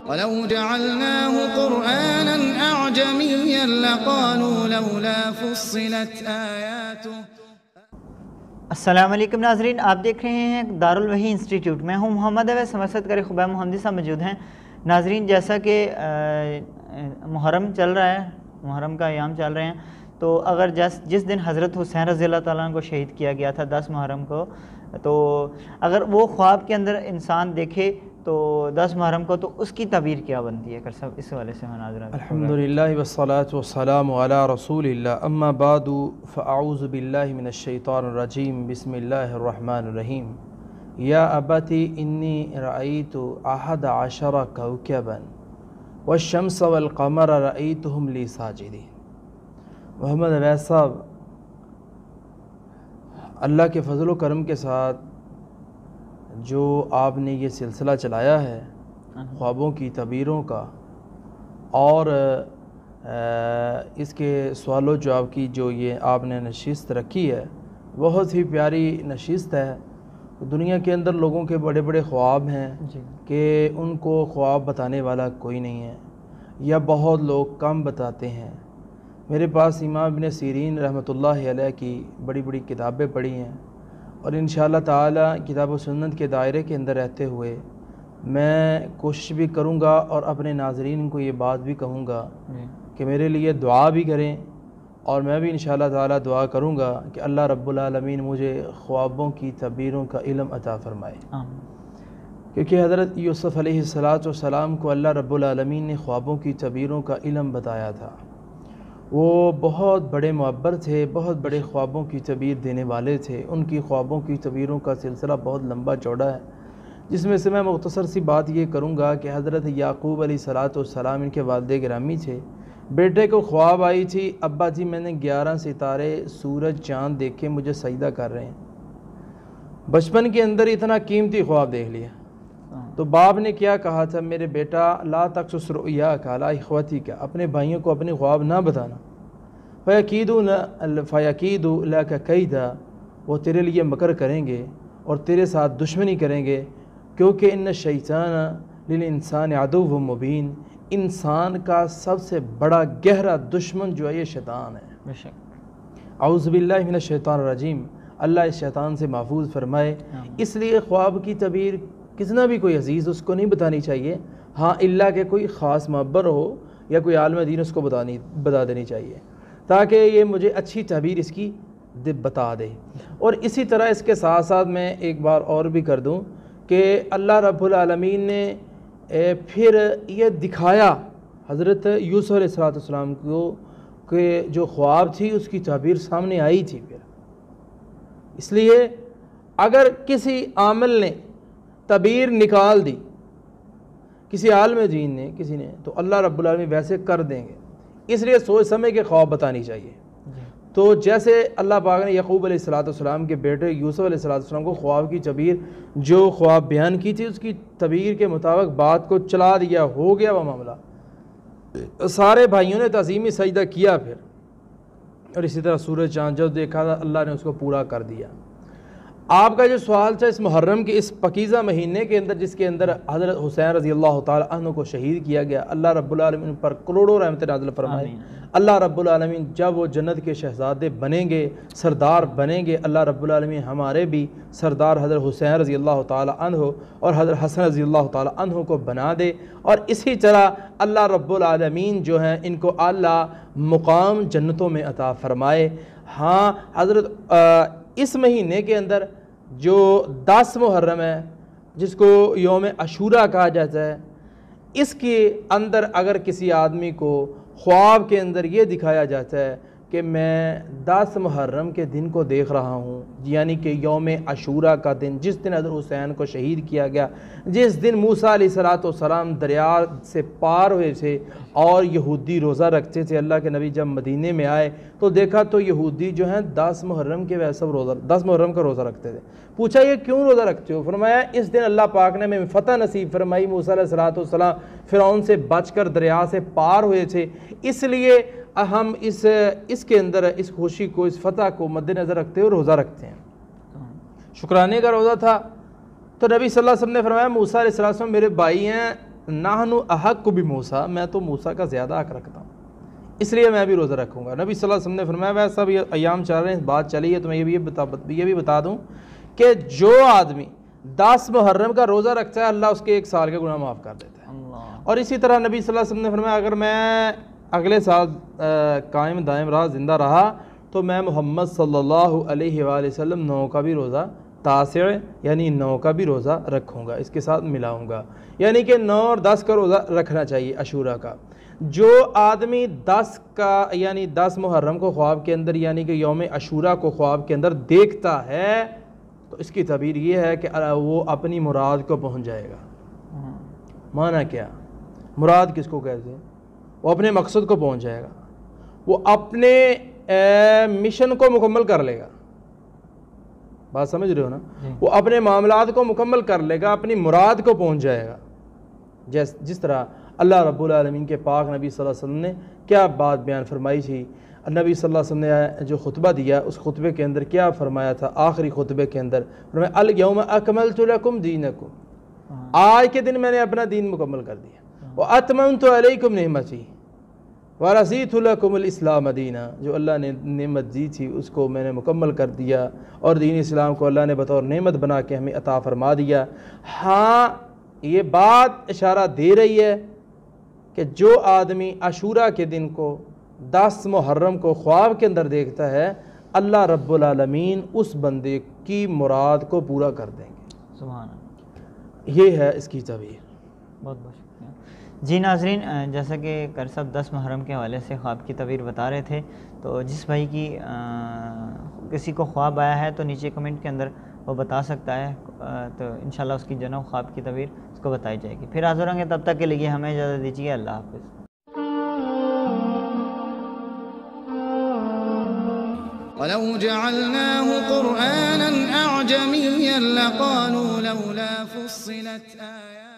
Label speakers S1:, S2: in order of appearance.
S1: وَلَوْ جَعَلْنَاهُ قُرْآنًا أَعْجَمِيًّا لَقَالُوا لَوْلَا فُصِّلَتْ آيَاتُهُ۔
S2: السلام علیکم ناظرین، آپ دیکھ رہے ہیں دارالوحی انسٹیٹیوٹ۔ میں ہوں محمد اویس، سمرست کر خبیب محمدی صاحب موجود ہیں۔ ناظرین، جیسا کہ محرم چل رہا ہے، محرم کا ایام چل رہے ہیں، تو اگر جس دن حضرت حسین رضی اللہ تعالیٰ عنہ کو شہید کیا گیا تھا 10 محرم کو، تو اگر وہ خواب کے اندر انسان دیکھے تو 10 محرم کو، تو اس کی تعبیر کیا بنتی ہے؟ سب اس حوالے سے مناظرہ۔
S3: الحمدللہ والصلاة والسلام علی رسول اللہ، اما بعد فاعوذ باللہ من الشیطان الرجیم، بسم اللہ الرحمن الرحیم۔ یا ابتی انی رأیت 11 کوکبا والشمس والقمر رأیتہم لی ساجدین۔ محمد اویس صاحب، اللہ کے فضل و کرم کے ساتھ جو آپ نے یہ سلسلہ چلایا ہے خوابوں کی تعبیروں کا، اور اس کے سوال و جواب کی جو یہ آپ نے نشست رکھی ہے، بہت ہی پیاری نشست ہے۔ دنیا کے اندر لوگوں کے بڑے بڑے خواب ہیں کہ ان کو خواب بتانے والا کوئی نہیں ہے، یا بہت لوگ کم بتاتے ہیں۔ میرے پاس امام ابن سیرین رحمۃ اللہ علیہ کی بڑی بڑی کتابیں پڑھی ہیں، اور انشاءاللہ تعالی کتاب و سنت کے دائرے کے اندر رہتے ہوئے میں کوشش بھی کروں گا اور اپنے ناظرین کو یہ بات بھی کہوں گا کہ میرے لیے دعا بھی کریں، اور میں بھی انشاءاللہ تعالی دعا کروں گا کہ اللہ رب العالمین مجھے خوابوں کی تعبیروں کا علم عطا فرمائے۔ کیونکہ حضرت یوسف علیہ السلام کو اللہ رب العالمین نے خوابوں کی تعبیروں کا علم بتایا تھا۔ وہ بہت بڑے معبر تھے، بہت بڑے خوابوں کی تعبیر دینے والے تھے۔ ان کی خوابوں کی تعبیروں کا سلسلہ بہت لمبا چوڑا ہے، جس میں سے میں مختصر سی بات یہ کروں گا کہ حضرت یعقوب علیہ السلام ان کے والد گرامی تھے۔ بیٹے کو خواب آئی تھی، ابا جی میں نے 11 ستارے، سورج، چاند دیکھے، مجھے سجدہ کر رہے ہیں۔ بچپن کے اندر اتنا قیمتی خواب دیکھ لیا، تو باپ نے کیا کہا تھا، میرے بیٹا لا تقصص رؤیاک علی اخوتک، اپنے بھائیوں کو اپنے خواب نہ بتانا، فیکیدوا لک کیدا، وہ تیرے لیے مکر کریں گے اور تیرے ساتھ دشمنی کریں گے، کیونکہ ان الشیطان للانسان عدو مبین، انسان کا سب سے بڑا گہرا دشمن جو ہے یہ شیطان ہے۔ اعوذ باللہ من الشیطان الرجیم، اللہ اس شیطان سے محفوظ فرمائے۔ اس لیے خواب کی تعبیر کتنا بھی کوئی عزیز اس کو نہیں بتانی چاہیے، ہاں اللہ کے کوئی خاص معبر ہو یا کوئی عالم دین اس کو بتا دینی چاہیے، تاکہ یہ مجھے اچھی تعبیر اس کی بتا دے۔ اور اسی طرح اس کے ساتھ ساتھ میں ایک بار اور بھی کر دوں کہ اللہ رب العالمین نے پھر یہ دکھایا حضرت یوسف علیہ السلام کو کہ جو خواب تھی اس کی تعبیر سامنے آئی تھی۔ پھر اس لیے اگر کسی عامل نے تعبیر نکال دی، کسی عالم دین نے، کسی نے، تو اللہ رب العالمین ویسے کر دیں گے۔ اس لیے سوچ سمجھ کے خواب بتانی چاہیے۔ تو جیسے اللہ پاک نے یعقوب علیہ السلام کے بیٹے یوسف علیہ السلام کو خواب کی تعبیر، جو خواب بیان کی تھی اس کی تعبیر کے مطابق بات کو چلا دیا، ہو گیا وہ معاملہ۔ سارے بھائیوں نے تعظیمی سجدہ کیا پھر، اور اسی طرح سورج چاند جو دیکھا تھا اللہ نے اس کو پورا کر دیا۔ آپ کا جو سوال تھا اس محرم کے اس پاکیزہ مہینے کے اندر، جس کے اندر حضرت حسین رضی اللہ تعالی عنہ کو شہید کیا گیا، اللہ رب العالمین پر کروڑوں رحمت نازل فرمائے۔ اللہ رب العالمین جب وہ جنت کے شہزادے بنیں گے، سردار بنیں گے، اللہ رب العالمین ہمارے بھی سردار حضرت حسین رضی اللہ تعالی عنہ اور حضرت حسن رضی اللہ تعالی عنہ کو بنا دے، اور اسی طرح اللہ رب العالمین جو ہیں ان کو اعلیٰ مقام جنتوں میں عطا فرمائے۔ ہاں، حضرت اس مہینے کے اندر جو 10 محرم ہے، جس کو یوم عاشوراء کہا جاتا ہے، اس کے اندر اگر کسی آدمی کو خواب کے اندر یہ دکھایا جاتا ہے کہ میں 10 محرم کے دن کو دیکھ رہا ہوں، یعنی کہ یوم عاشوراء کا دن، جس دن حضرت حسین کو شہید کیا گیا، جس دن موسیٰ علیہ السلام دریا سے پار ہوئے تھے اور یہودی روزہ رکھتے تھے، اللہ کے نبی جب مدینے میں آئے تو دیکھا تو یہودی جو ہیں 10 محرم کے ویسا 10 محرم کا روزہ رکھتے تھے۔ پوچھا یہ کیوں روزہ رکھتے ہو؟ فرمایا اس دن اللہ پاک نے ہمیں فتح نصیب فرمائی، موسیٰ علیہ السلام فرعون سے بچ کر دریا سے پار ہوئے تھے، اس لیے ہم اس کے اندر اس خوشی کو، اس فتح کو مد نظر رکھتے ہوئے روزہ رکھتے ہیں۔ شکرانے کا روزہ تھا، تو نبی صلی اللہ علیہ وسلم نے فرمایا موسیٰ علیہ السلام میرے بھائی ہیں، نحن احق بموسیٰ، میں تو موسیٰ کا زیادہ حق رکھتا ہوں، اس لیے میں بھی روزہ رکھوں گا۔ نبی صلی اللہ علیہ وسلم نے فرمایا، ویسا بھی ایام چل رہے ہیں، بات چلی ہے تو میں یہ بھی بتا دوں کہ جو آدمی 10 محرم کا روزہ رکھتا ہے اللہ اس کے 1 سال کے گناہ معاف کر دیتا ہے۔ اور اسی طرح نبی صلی اللہ علیہ وسلم نے فرمایا اگر میں اگلے سال قائم دائم رہا، زندہ رہا، تو میں محمد صلی اللہ علیہ وآلہ وسلم 9 کا بھی روزہ، تاسع یعنی 9 کا بھی روزہ رکھوں گا، اس کے ساتھ ملاؤں گا، یعنی کہ 9 اور 10 کا روزہ رکھنا چاہیے عاشورہ کا۔ جو آدمی 10 کا یعنی 10 محرم کو خواب کے اندر یعنی کہ یوم عاشورہ کو خواب کے اندر دیکھتا ہے تو اس کی تعبیر یہ ہے کہ وہ اپنی مراد کو پہنچ جائے گا۔ معنی کیا؟ مراد کس کو کہتے ہیں؟ وہ اپنے مقصد کو پہنچ جائے گا، وہ اپنے مشن کو مکمل کر لے گا۔ بات سمجھ رہے ہو نا؟ وہ اپنے معاملات کو مکمل کر لے گا، اپنی مراد کو پہنچ جائے گا۔ جس طرح اللہ رب العالمین کے پاک نبی صلی اللہ علیہ وسلم نے کیا بات بیان فرمائی تھی، نبی صلی اللہ علیہ وسلم نے جو خطبہ دیا اس خطبے کے اندر کیا فرمایا تھا؟ آخری خطبے کے اندر فرمایا الیوم اکملت لکم دینکم، آج کے دن میں نے اپنا دین مکمل کر دیا، واتممت علیکم نعمتی ورضیت لکم الاسلام دینا، جو اللہ نے نعمت دی تھی اس کو میں نے مکمل کر دیا اور دین اسلام کو اللہ نے بطور نعمت بنا کے ہمیں عطا فرما دیا۔ ہاں یہ بات اشارہ دے رہی ہے کہ جو آدمی عاشورہ کے دن کو 10 محرم کو خواب کے اندر دیکھتا ہے اللہ رب العالمین اس بندے کی مراد کو پورا کر دیں گے۔
S2: سبحان اللہ،
S3: یہ ہے اس کی تعبیر۔
S2: بہت بہت شکریہ۔ جی ناظرین، جیسا کہ کر صاحب 10 محرم کے حوالے سے خواب کی تعبیر بتا رہے تھے، تو جس بھائی کی کسی کو خواب آیا ہے تو نیچے کمنٹ کے اندر وہ بتا سکتا ہے، تو انشاءاللہ اس کی جنو خواب کی تعبیر اس کو بتائی جائے گی۔ پھر حاضر ہوں گے، تب تک کے لیے ہمیں اجازت دیجیے، اللہ حافظ۔
S1: وَلَوْ جَعَلْنَاهُ قُرْآنًا أَعْجَمِيًّا لَقَالُوا لَوْلَا فُصِّلَتْ آيَاتُهُ